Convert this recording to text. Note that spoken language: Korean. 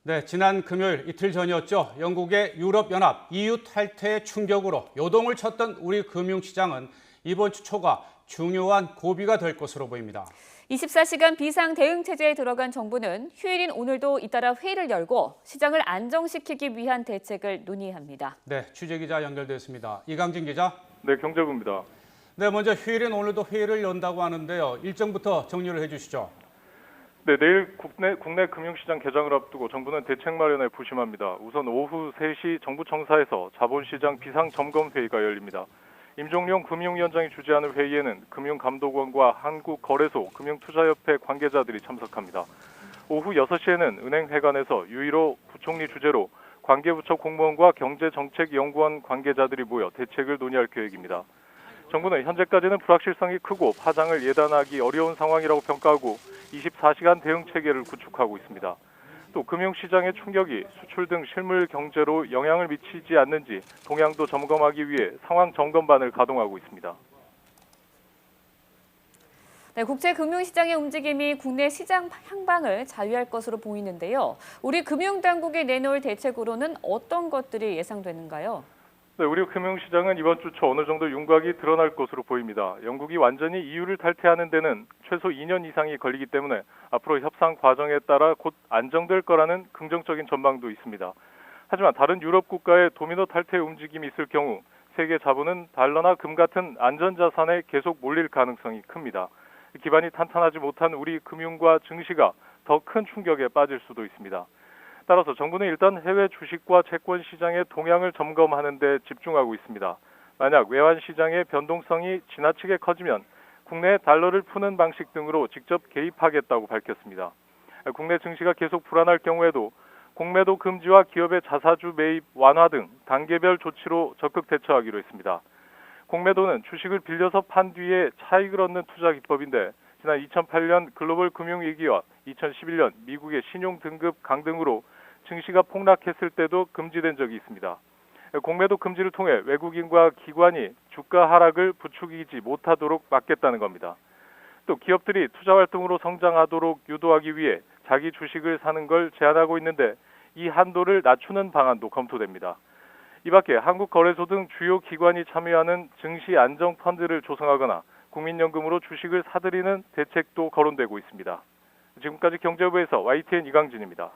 네, 지난 금요일 이틀 전이었죠. 영국의 유럽연합 EU 탈퇴의 충격으로 요동을 쳤던 우리 금융시장은 이번 주 초가 중요한 고비가 될 것으로 보입니다. 24시간 비상 대응 체제에 들어간 정부는 휴일인 오늘도 잇따라 회의를 열고 시장을 안정시키기 위한 대책을 논의합니다. 네, 취재기자 연결됐습니다. 이강진 기자. 네, 경제부입니다. 네, 먼저 휴일인 오늘도 회의를 연다고 하는데요. 일정부터 정리를 해주시죠. 네, 내일 국내 금융시장 개장을 앞두고 정부는 대책 마련에 부심합니다. 우선 오후 3시 정부 청사에서 자본시장 비상점검회의가 열립니다. 임종용 금융위원장이 주재하는 회의에는 금융감독원과 한국거래소, 금융투자협회 관계자들이 참석합니다. 오후 6시에는 은행회관에서 유일호 부총리 주재로 관계부처 공무원과 경제정책연구원 관계자들이 모여 대책을 논의할 계획입니다. 정부는 현재까지는 불확실성이 크고 파장을 예단하기 어려운 상황이라고 평가하고 24시간 대응 체계를 구축하고 있습니다. 또 금융시장의 충격이 수출 등 실물 경제로 영향을 미치지 않는지 동향도 점검하기 위해 상황 점검반을 가동하고 있습니다. 네, 국제 금융시장의 움직임이 국내 시장 향방을 좌우할 것으로 보이는데요. 우리 금융당국이 내놓을 대책으로는 어떤 것들이 예상되는가요? 네, 우리 금융시장은 이번 주 초 어느 정도 윤곽이 드러날 것으로 보입니다. 영국이 완전히 EU를 탈퇴하는 데는 최소 2년 이상이 걸리기 때문에 앞으로 협상 과정에 따라 곧 안정될 거라는 긍정적인 전망도 있습니다. 하지만 다른 유럽 국가의 도미노 탈퇴 움직임이 있을 경우 세계 자본은 달러나 금 같은 안전자산에 계속 몰릴 가능성이 큽니다. 기반이 탄탄하지 못한 우리 금융과 증시가 더 큰 충격에 빠질 수도 있습니다. 따라서 정부는 일단 해외 주식과 채권 시장의 동향을 점검하는 데 집중하고 있습니다. 만약 외환 시장의 변동성이 지나치게 커지면 국내 달러를 푸는 방식 등으로 직접 개입하겠다고 밝혔습니다. 국내 증시가 계속 불안할 경우에도 공매도 금지와 기업의 자사주 매입 완화 등 단계별 조치로 적극 대처하기로 했습니다. 공매도는 주식을 빌려서 판 뒤에 차익을 얻는 투자 기법인데 지난 2008년 글로벌 금융위기와 2011년 미국의 신용 등급 강등으로 증시가 폭락했을 때도 금지된 적이 있습니다. 공매도 금지를 통해 외국인과 기관이 주가 하락을 부추기지 못하도록 막겠다는 겁니다. 또 기업들이 투자 활동으로 성장하도록 유도하기 위해 자기 주식을 사는 걸 제한하고 있는데 이 한도를 낮추는 방안도 검토됩니다. 이 밖에 한국거래소 등 주요 기관이 참여하는 증시 안정 펀드를 조성하거나 국민연금으로 주식을 사들이는 대책도 거론되고 있습니다. 지금까지 경제부에서 YTN 이강진입니다.